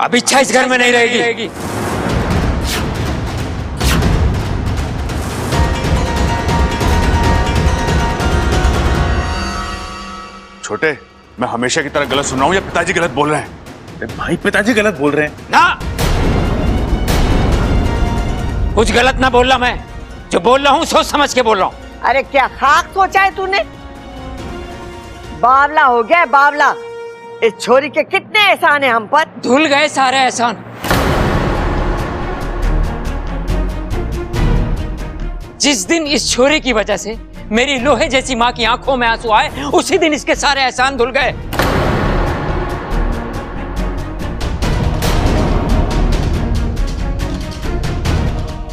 अब इच्छा इस घर में नहीं रहेगी। छोटे, मैं हमेशा की तरह गलत सुन रहा हूँ या पिताजी गलत बोल रहे हैं? अरे भाई, पिताजी गलत बोल रहे हैं ना, कुछ गलत ना बोल रहा, मैं जो बोल रहा हूँ सोच समझ के बोल रहा हूँ। अरे क्या खाक सोचा है तूने? बावला हो गया बावला। इस छोरी के कितने एहसान है हम पर। धुल गए सारे एहसान। जिस दिन इस छोरे की वजह से मेरी लोहे जैसी माँ की आंखों में आंसू आए, उसी दिन इसके सारे एहसान धुल गए।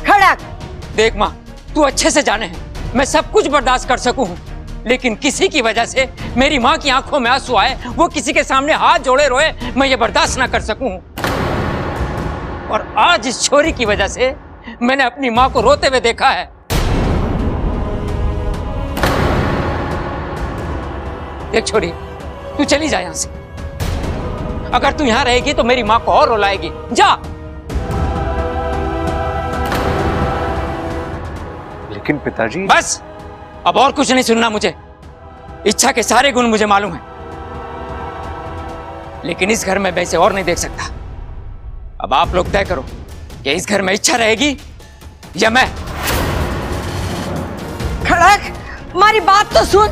खड़क! देख माँ, तू अच्छे से जाने हैं मैं सब कुछ बर्दाश्त कर सकूं, लेकिन किसी की वजह से मेरी माँ की आंखों में आंसू आए, वो किसी के सामने हाथ जोड़े रोए, मैं ये बर्दाश्त ना कर सकूं। और आज इस छोरी की वजह से मैंने अपनी माँ को रोते हुए देखा है। देख छोरी, तू चली जा यहां से। अगर तू यहां रहेगी तो मेरी माँ को और रुलाएगी। जा। लेकिन पिताजी। बस, अब और कुछ नहीं सुनना मुझे। इच्छा के सारे गुण मुझे मालूम है, लेकिन इस घर में मैं इसे और नहीं देख सकता। अब आप लोग तय करो कि इस घर में इच्छा रहेगी या मैं। खड़क, हमारी बात तो सुन।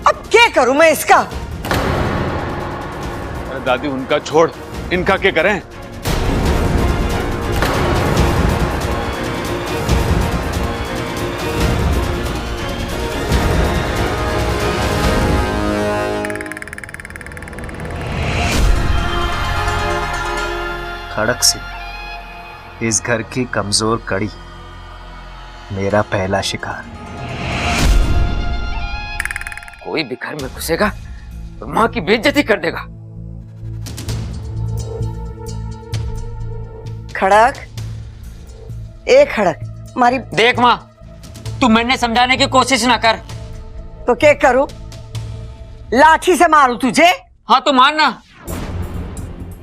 अब क्या करूं मैं इसका? अरे दादी, उनका छोड़, इनका क्या करें? खड़क सिंह, इस घर की कमजोर कड़ी, मेरा पहला शिकार। कोई भी घर में घुसेगा तो माँ की बेइज्जती कर देगा। खड़क, ए खड़क, हमारी। देख माँ, तू मैंने समझाने की कोशिश ना कर। तो क्या करूं? लाठी से मारूं तुझे? हाँ तो मानना।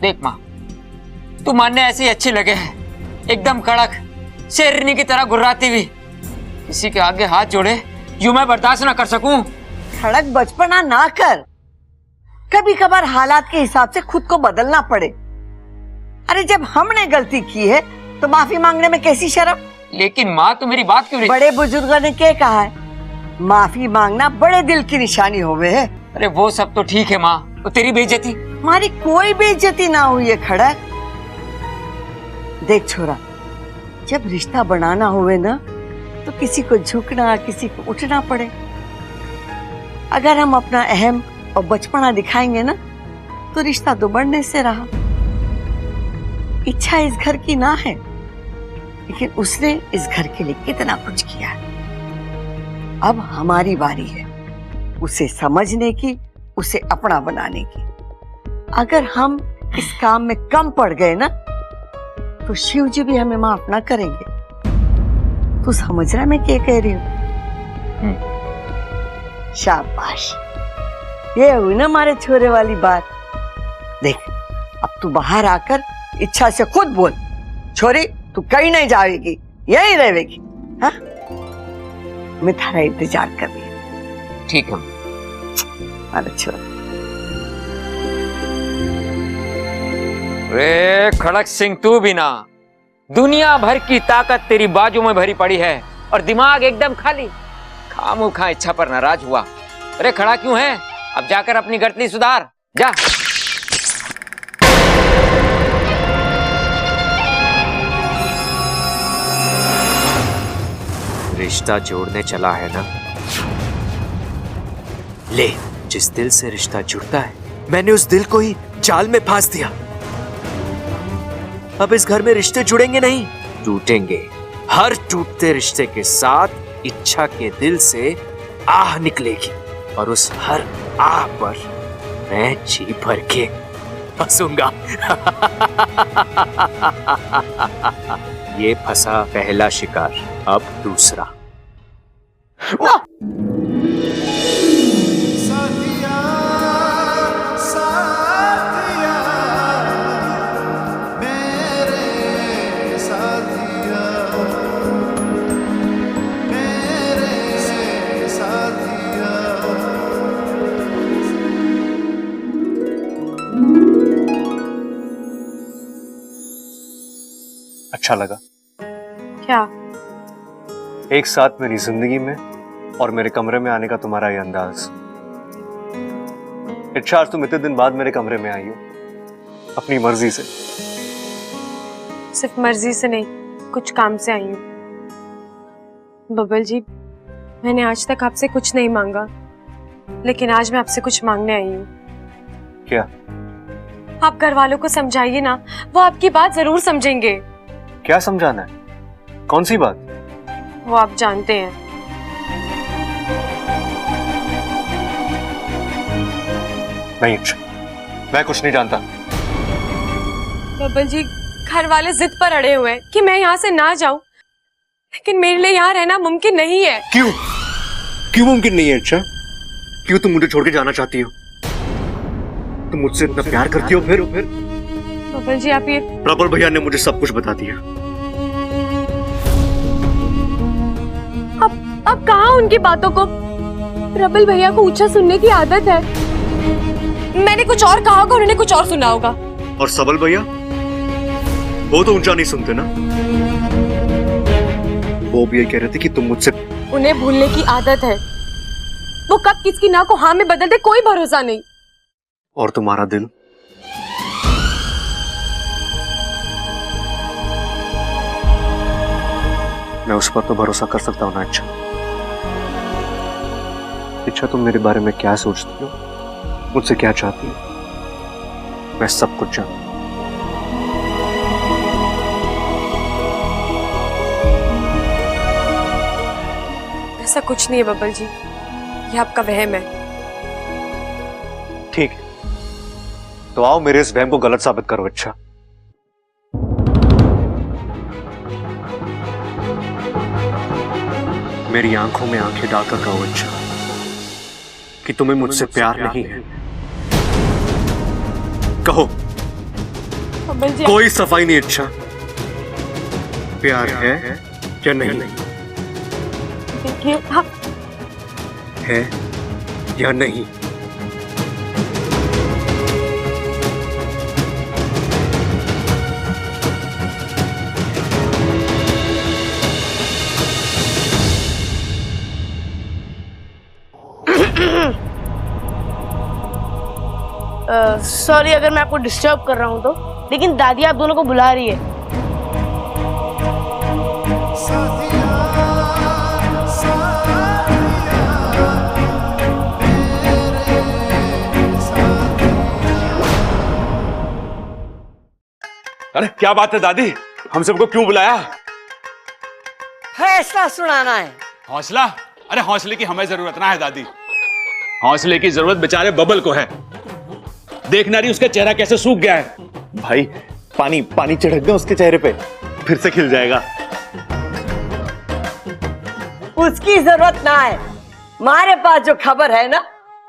देख माँ, तू मानने ऐसे ही अच्छी लगे है, एकदम कड़क शेरनी की तरह गुर्राती हुई। किसी के आगे हाथ जोड़े यूं मैं बर्दाश्त ना कर सकूं। खड़क, बचपना ना कर। कभी कभार हालात के हिसाब से खुद को बदलना पड़े। अरे जब हमने गलती की है तो माफी मांगने में कैसी शर्म? लेकिन माँ, तो मेरी बात क्यों नहीं? बड़े बुजुर्गों ने क्या कहा है? माफी मांगना बड़े दिल की निशानी होवे है। अरे वो सब तो ठीक है माँ, वो तेरी बेइज्जती। हमारी कोई बेइज्जती ना हुई है खड़क। देख छोरा, जब रिश्ता बनाना होवे ना तो किसी को झुकना, किसी को उठना पड़े। अगर हम अपना अहम और बचपना दिखाएंगे ना तो रिश्ता तो बढ़ने से रहा। इच्छा इस घर की ना है, लेकिन उसने इस घर के लिए कितना कुछ किया है। अब हमारी बारी है उसे समझने की, उसे अपना बनाने की। अगर हम इस काम में कम पड़ गए ना तो शिव जी भी हमें माफ ना करेंगे। तू समझ रहा मैं क्या कह रही हूँ? शाबाश, ये हुई ना हमारे छोरे वाली बात। देख, अब तू बाहर आकर इच्छा से खुद बोल, छोरी तू कहीं नहीं जाएगी, यहीं रहेगी। हाँ, मैं थारा इंतजार कर रही हूँ। ठीक है। अरे छोरा। रे खड़क सिंह, तू भी ना, दुनिया भर की ताकत तेरी बाजू में भरी पड़ी है और दिमाग एकदम खाली। खामोखा इच्छा पर नाराज हुआ। अरे खड़ा क्यों है? अब जाकर अपनी गलती सुधार, जा। रिश्ता जोड़ने चला है ना, ले, जिस दिल से रिश्ता जुड़ता है, मैंने उस दिल को ही जाल में फांस दिया। अब इस घर में रिश्ते जुड़ेंगे नहीं, टूटेंगे। हर टूटते रिश्ते के साथ इच्छा के दिल से आह निकलेगी और उस हर आह पर मैं जी भर के हंसूंगा। ये फंसा पहला शिकार, अब दूसरा। अच्छा लगा। क्या? एक साथ मेरी जिंदगी में और मेरे कमरे में आने का तुम्हारा ये अंदाज। इच्छा, आज तुम इतने दिन बाद मेरे कमरे में आई हो, अपनी मर्जी से। सिर्फ मर्जी से नहीं, कुछ काम से आई हूँ। बबल जी, मैंने आज तक आपसे कुछ नहीं मांगा, लेकिन आज मैं आपसे कुछ मांगने आई हूँ। क्या? आप घर वालों को समझाइए ना, वो आपकी बात जरूर समझेंगे। क्या समझाना है? कौन सी बात? वो आप जानते हैं। नहीं इच्छा, मैं कुछ नहीं जानता। बबल जी, घर वाले जिद पर अड़े हुए हैं कि मैं यहाँ से ना जाऊं, लेकिन मेरे लिए यहाँ रहना मुमकिन नहीं है। क्यों? क्यों मुमकिन नहीं है इच्छा? क्यों तुम मुझे छोड़ के जाना चाहती हो? तुम मुझसे इतना प्यार करती हो फिर? बबल जी, आप ये प्रबल भैया ने मुझे सब कुछ बता दिया। अब कहाँ उनकी बातों को? प्रबल भैया को ऊंचा सुनने की आदत है। मैंने कुछ और कहा होगा, उन्होंने कुछ और सुना होगा। और सबल भैया, वो तो ऊंचा नहीं सुनते ना। वो भी ये कह रहे थे कि तुम मुझसे, उन्हें भूलने की आदत है। वो कब किसकी ना को हाँ में बदल दे, कोई भरोसा नहीं। और तुम्हारा दिल? मैं उस पर तो भरोसा कर सकता हूं ना। इच्छा, तुम मेरे बारे में क्या सोचती हो, मुझसे क्या चाहती हो, मैं सब कुछ जानता हूं। ऐसा कुछ नहीं है बबल जी, ये आपका वहम है। ठीक है, तो आओ मेरे इस वहम को गलत साबित करो। अच्छा, मेरी आंखों में आंखें डालकर कहो अच्छा कि तुम्हें मुझसे प्यार नहीं है। कहो, बबल जी, कोई सफाई नहीं। अच्छा, प्यार है या नहीं? देखिए, आप है या नहीं? सॉरी अगर मैं आपको डिस्टर्ब कर रहा हूँ तो, लेकिन दादी आप दोनों को बुला रही है। अरे क्या बात है दादी, हम सबको क्यों बुलाया? फैसला सुनाना है। हौसला? अरे हौसले की हमें जरूरत ना है दादी, हौसले की जरूरत बेचारे बबल को है। देखना रही उसका चेहरा कैसे सूख गया है। भाई, पानी पानी छिड़क दो उसके चेहरे पे, फिर से खिल जाएगा। उसकी जरूरत ना है, हमारे पास जो खबर है ना,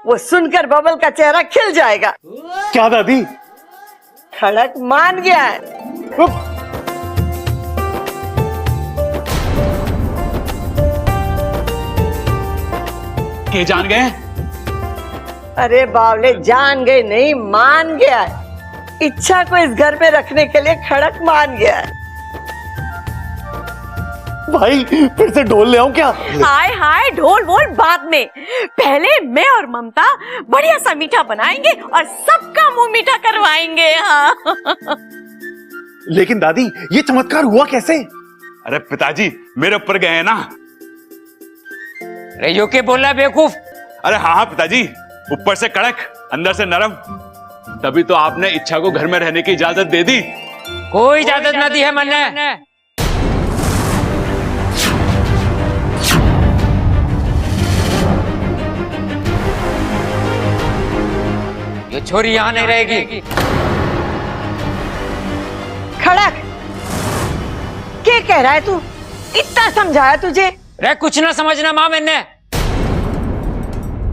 वो सुनकर बबल का चेहरा खिल जाएगा। क्या दादी? खड़क मान गया है। के जान गए? अरे बावले, जान गए नहीं, मान गया है। इच्छा को इस घर में रखने के लिए खड़क मान गया है। भाई, फिर से ढोल ले आऊं क्या? हाय हाय, ढोल वोल बाद में, पहले मैं और ममता बढ़िया सा मीठा बनाएंगे और सबका मुंह मीठा करवाएंगे। हाँ। लेकिन दादी, ये चमत्कार हुआ कैसे? अरे पिताजी मेरे ऊपर गए हैं ना। अरे यो के बोला बेवकूफ? अरे हाँ हाँ पिताजी, ऊपर से कड़क अंदर से नरम, तभी तो आपने इच्छा को घर में रहने की इजाजत दे दी। कोई इजाजत ना दी है मैंने। ये छोरी यहां नहीं रहेगी। खड़क, क्या कह रहा है तू? इतना समझाया तुझे? रे कुछ ना समझना मां,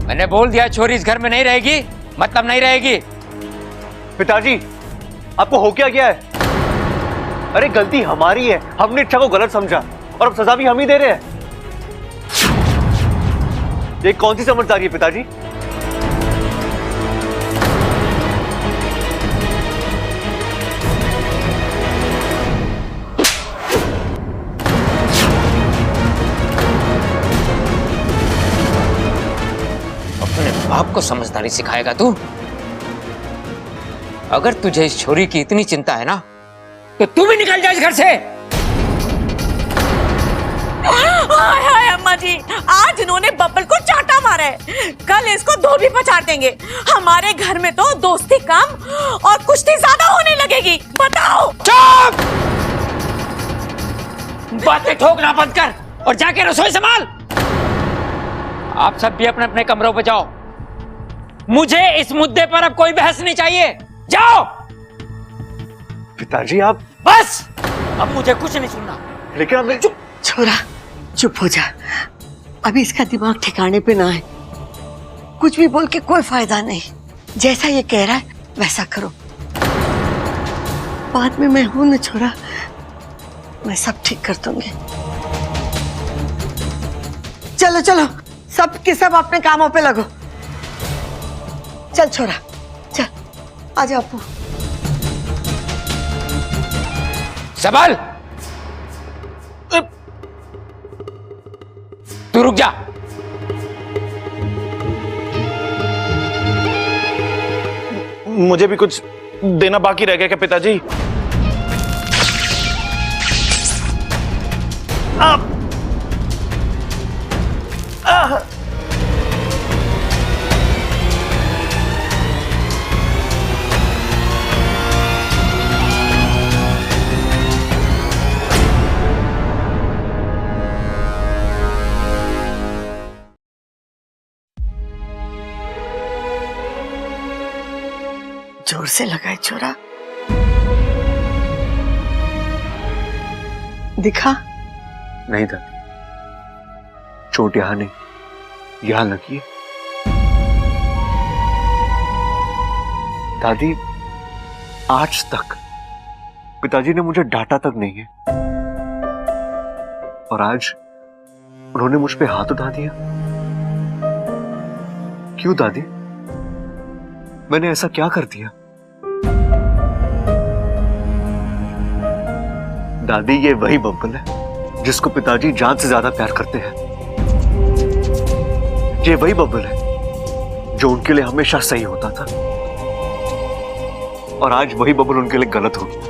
मैंने बोल दिया छोरी इस घर में नहीं रहेगी, मतलब नहीं रहेगी। पिताजी, आपको हो क्या गया है? अरे गलती हमारी है, हमने इच्छा को गलत समझा और अब सजा भी हम ही दे रहे हैं। ये कौन सी समझदारी है पिताजी? बाप को समझदारी सिखाएगा तू? अगर तुझे इस छोरी की इतनी चिंता है ना, तो तू भी निकल जा इस घर से। हाय हाय अम्मा जी, आज इन्होंने बब्बल को चाटा मारा है, कल इसको धोबी पछाड़ देंगे। हमारे घर में तो दोस्ती कम और कुश्ती ज्यादा होने लगेगी। बताओ। चुप! बातें ठोकना बंद कर और जाके रसोई संभाल। आप सब भी अपने अपने कमरों पर जाओ। मुझे इस मुद्दे पर अब कोई बहस नहीं चाहिए। जाओ। पिताजी आप। बस, अब मुझे कुछ नहीं सुनना। लेकिन अब चुप छोरा, चुप हो जा। अभी इसका दिमाग ठिकाने पे ना है। कुछ भी बोल के कोई फायदा नहीं। जैसा ये कह रहा है वैसा करो। बाद में मैं हूं ना छोरा, मैं सब ठीक कर दूंगी। चलो चलो, सब के सब अपने कामों पे लगो। चल छोरा, चल आजा अपू। सबल, तू रुक जा। मुझे भी कुछ देना बाकी रह गया क्या पिताजी? जोर से लगाए छोरा। दिखा? नहीं दादी, चोट यहां नहीं, यहां लगी है। दादी, आज तक पिताजी ने मुझे डांटा तक नहीं है, और आज उन्होंने मुझ पे हाथ उठा दिया। क्यों दादी? मैंने ऐसा क्या कर दिया? दादी, ये वही बब्बल है जिसको पिताजी जान से ज्यादा प्यार करते हैं। ये वही बब्बल है जो उनके लिए हमेशा सही होता था, और आज वही बब्बल उनके लिए गलत हो गया।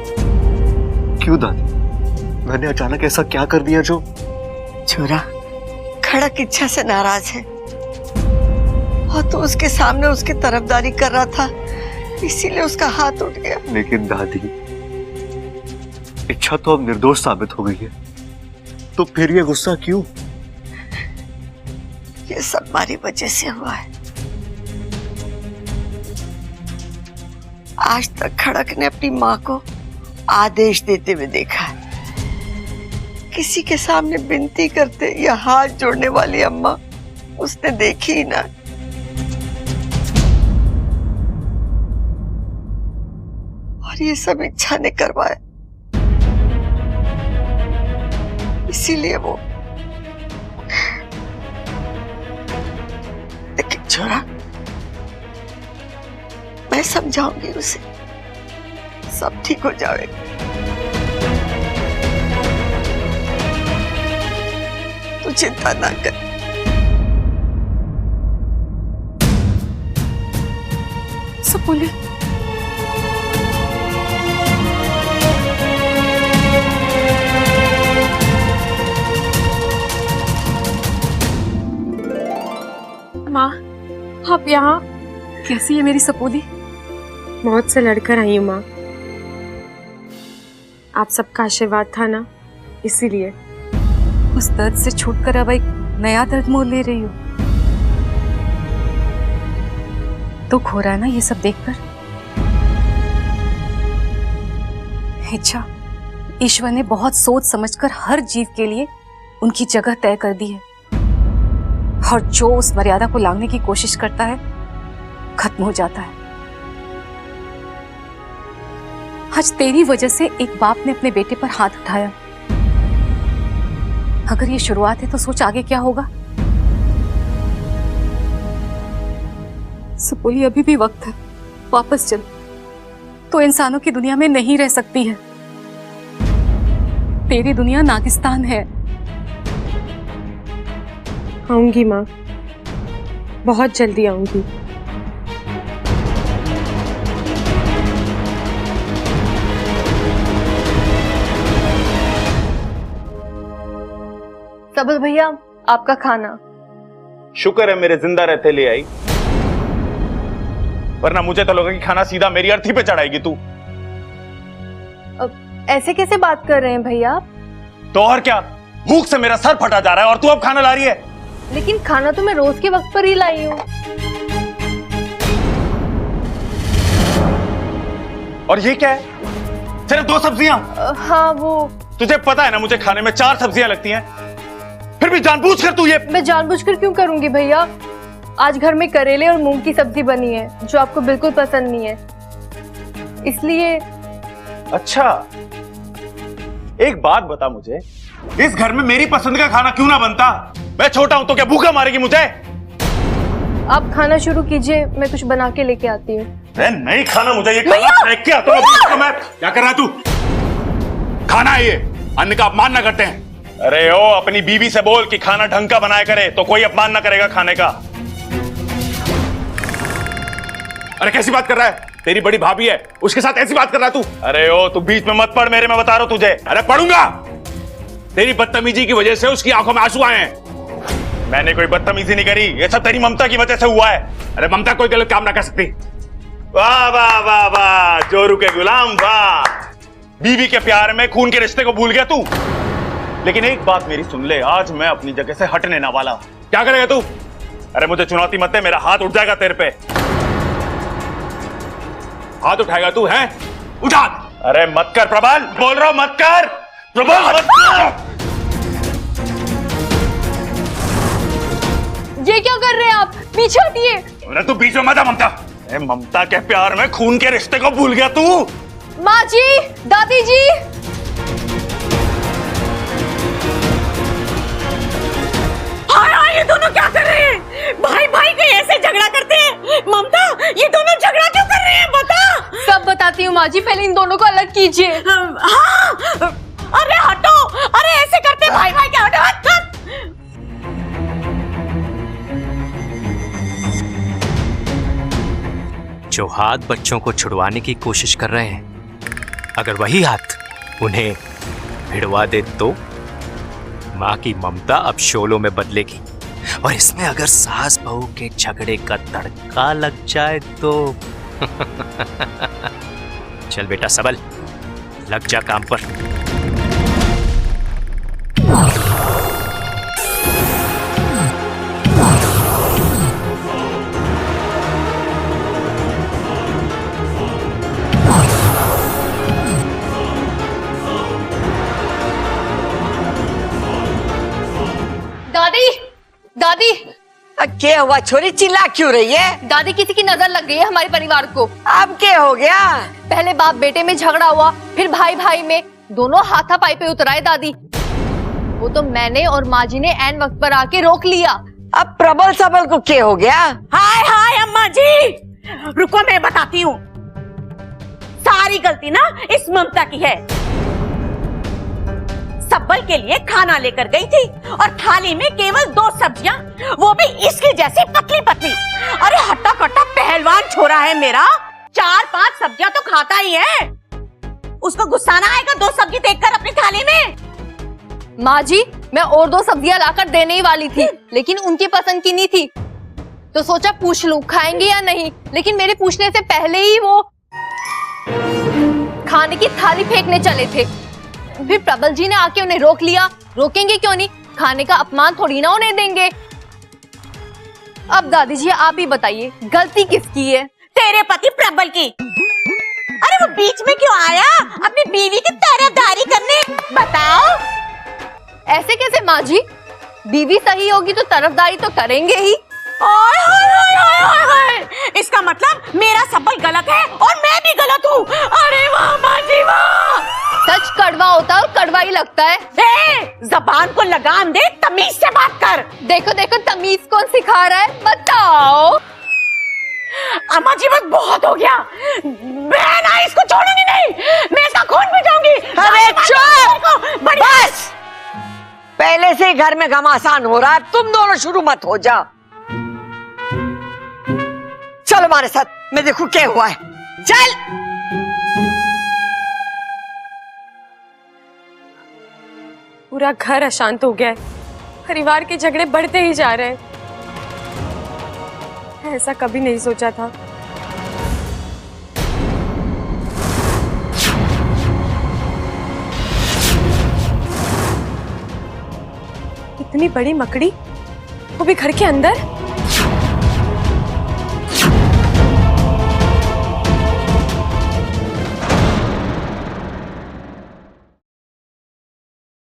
क्यों दादी? मैंने अचानक ऐसा क्या कर दिया जो? छोरा खड़क इच्छा से नाराज है, और तो उसके सामने उसकी तरफदारी कर रहा था, इसीलिए उसका हाथ उठ गया। लेकिन दादी, इच्छा तो अब निर्दोष साबित हो गई है, तो फिर ये गुस्सा क्यों? ये सब हमारी वजह से हुआ है। आज तक खड़क ने अपनी माँ को आदेश देते हुए देखा है। किसी के सामने विनती करते या हाथ जोड़ने वाली अम्मा उसने देखी ही ना। और ये सब इच्छा ने करवाया, इसीलिए वो। लेकिन छोरा, मैं समझाऊंगी उसे, सब ठीक हो जाएगा। तू चिंता ना कर। सब बोले माँ, आप यहाँ? कैसी है मेरी सपोदी? मौत से लड़कर आई हूँ माँ। आप सबका आशीर्वाद था ना, इसीलिए। उस दर्द से छूटकर अब एक नया दर्द मोल ले रही हो। दुख हो रहा है ना ये सब देखकर? इच्छा, ईश्वर ने बहुत सोच समझकर हर जीव के लिए उनकी जगह तय कर दी है, और जो उस मर्यादा को लांघने की कोशिश करता है खत्म हो जाता है। आज तेरी वजह से एक बाप ने अपने बेटे पर हाथ उठाया। अगर ये शुरुआत है तो सोच आगे क्या होगा। सुपोली, अभी भी वक्त है, वापस चल। तो इंसानों की दुनिया में नहीं रह सकती है। तेरी दुनिया नागिस्तान है। आऊंगी माँ, बहुत जल्दी आऊंगी। सबल भैया, आपका खाना। शुक्र है मेरे जिंदा रहते ले आई, वरना मुझे तो लगा कि खाना सीधा मेरी अर्थी पे चढ़ाएगी तू। अब ऐसे कैसे बात कर रहे हैं भैया आप? तो और क्या, भूख से मेरा सर फटा जा रहा है और तू अब खाना ला रही है। लेकिन खाना तो मैं रोज के वक्त पर ही लाई हूँ। और ये क्या है, सिर्फ 2 सब्जियां? हाँ वो तुझे पता है ना मुझे खाने में 4 सब्जियां लगती हैं, फिर भी जानबूझकर तू ये। मैं जानबूझकर क्यों करूंगी भैया? आज घर में करेले और मूंग की सब्जी बनी है जो आपको बिल्कुल पसंद नहीं है, इसलिए। अच्छा, एक बात बता मुझे, इस घर में मेरी पसंद का खाना क्यों ना बनता? मैं छोटा हूं तो क्या भूखा मारेगी मुझे? आप खाना शुरू कीजिए, मैं कुछ बना के लेके आती हूँ। नहीं खाना मुझे, ये खाना फेंक के आता हूं मैं। क्या कर रहा है तू? खाना है ये, अन्न का अपमान ना करते हैं। अरे ओ, अपनी बीवी से बोल कि खाना ढंग का बनाया करे तो कोई अपमान ना करेगा खाने का। अरे कैसी बात कर रहा है? तेरी बड़ी भाभी है, उसके साथ ऐसी बात कर रहा है तू? अरे ओ, तू बीच में मत पड़ मेरे, मैं बता रहा हूं तुझे। अरे पढ़ूंगा। तेरी बदतमीजी की वजह से उसकी आंखों में आंसू आए हैं। मैंने कोई बदतमीजी नहीं करी, ये सब तेरी ममता की वजह से हुआ है। अरे ममता कोई गलत काम ना कर सकती। वाह वाह वाह वाह, जोरू के गुलाम वाह। बीवी के प्यार में खून के रिश्ते को भूल गया तू। लेकिन एक बात मेरी सुन ले, आज मैं अपनी जगह से हटने ना वाला। क्या करेगा तू? अरे मुझे चुनौती मत दे, मेरा हाथ उठ जाएगा तेरे पे। हाथ उठाएगा तू? है उठा। अरे मत कर प्रबल, बोल रहा हूं मत कर प्रबल, मत कर। ये क्या कर रहे हैं आप? पीछे हटिए। अरे तू बीच में मत आ ममता। अरे ममता के प्यार में खून के रिश्ते को भूल गया तू। माँ जी, दादी जी। हाय, ये दोनों क्या कर रहे हैं? भाई भाई के ऐसे झगड़ा करते हैं। ममता, ये दोनों झगड़ा क्यों कर रहे हैं? बता। सब बताती हूँ माँ जी, पहले इन दोनों को अलग कीजिए। हाँ, अरे हटो। अरे ऐसे करते भाई भाई क्या? हटो, हट, हट। जो हाथ बच्चों को छुड़वाने की कोशिश कर रहे हैं, अगर वही हाथ उन्हें भिड़वा दे तो माँ की ममता अब शोलों में बदलेगी। और इसमें अगर सास बहू के झगड़े का तड़का लग जाए तो चल बेटा सबल, लग जा काम पर। दादी, दादी। क्या हुआ छोरी, चिल्ला क्यों रही है? दादी, किसी की नजर लग गई है हमारे परिवार को। अब क्या हो गया? पहले बाप बेटे में झगड़ा हुआ, फिर भाई भाई में, दोनों हाथापाई पे उतराए दादी। वो तो मैंने और माँ जी ने ऐन वक्त पर आके रोक लिया। अब प्रबल सबल को क्या हो गया? हाय हाय अम्मा जी, रुको मैं बताती हूँ। सारी गलती ना इस ममता की है। सबल के लिए खाना लेकर गई थी और थाली में केवल 2 सब्जियां, वो भी इसकी जैसी पतली पतली। अरे हट्टा कट्टा पहलवान छोरा है मेरा, 4-5 सब्जियां तो खाता ही है। उसको गुस्सा ना आएगा 2 सब्जी देखकर अपनी थाली में? माँ जी, मैं और 2 सब्जियां लाकर देने ही वाली थी, लेकिन उनकी पसंद की नहीं थी, तो सोचा पूछ लूं खाएंगे या नहीं। लेकिन मेरे पूछने से पहले ही वो खाने की थाली फेंकने चले थे। फिर प्रबल जी ने आके उन्हें रोक लिया। रोकेंगे क्यों नहीं, खाने का अपमान थोड़ी ना उन्हें देंगे। अब दादी जी आप ही बताइए, गलती किसकी है? तेरे पति प्रबल की। अरे वो बीच में क्यों आया अपनी बीवी की तरफदारी करने? बताओ। ऐसे कैसे माँ जी, बीवी सही होगी तो तरफदारी तो करेंगे ही। ओए होए होए होए होए होए। इसका मतलब मेरा सबल गलत है और मैं भी गलत हूँ। अरे वाह माँ जी वाह। सच कड़वा होता है और कड़वा ही लगता है। जबान को लगाम दे, तमीज से बात कर। देखो देखो, तमीज कौन सिखा रहा है, बताओ। अम्मा जी बस बहुत हो गया, मैं ना इसको छोड़ूंगी नहीं, मैं इसका खून पीऊंगी। अरे चुप, बस। पहले से घर में घमासान हो रहा है, तुम दोनों शुरू मत हो जाओ। चलो हमारे साथ, मैं देखूं क्या हुआ है। चल। पूरा घर अशांत हो गया है, परिवार के झगड़े बढ़ते ही जा रहे हैं। ऐसा कभी नहीं सोचा था। इतनी बड़ी मकड़ी, वो भी घर के अंदर।